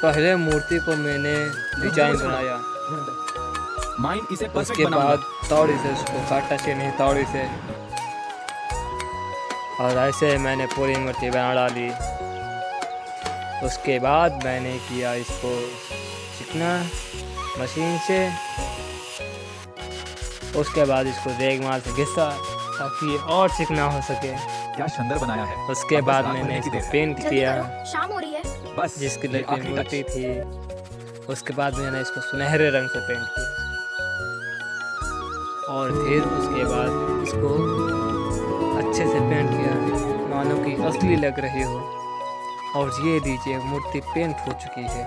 पहले मूर्ति को मैंने डिजाइन बनाया, उसके बाद तौड़ी से उसको काटा चीनी तौड़ी से, और ऐसे मैंने पूरी मूर्ति बना डाली। उसके बाद मैंने किया इसको चिकना मशीन से। उसके बाद इसको देखभाल से घिसा ताकि और चिकना हो सके। क्या शानदार बनाया है। उसके बाद मैंने इसको पेंट किया, शाम हो रही है बस जिसकी ये लगी आखिरी मूर्ति थी। उसके बाद मैंने इसको सुनहरे रंग से पेंट किया, और फिर उसके बाद इसको अच्छे से पेंट किया मानो कि असली लग रही हो। और ये लीजिए मूर्ति पेंट हो चुकी है।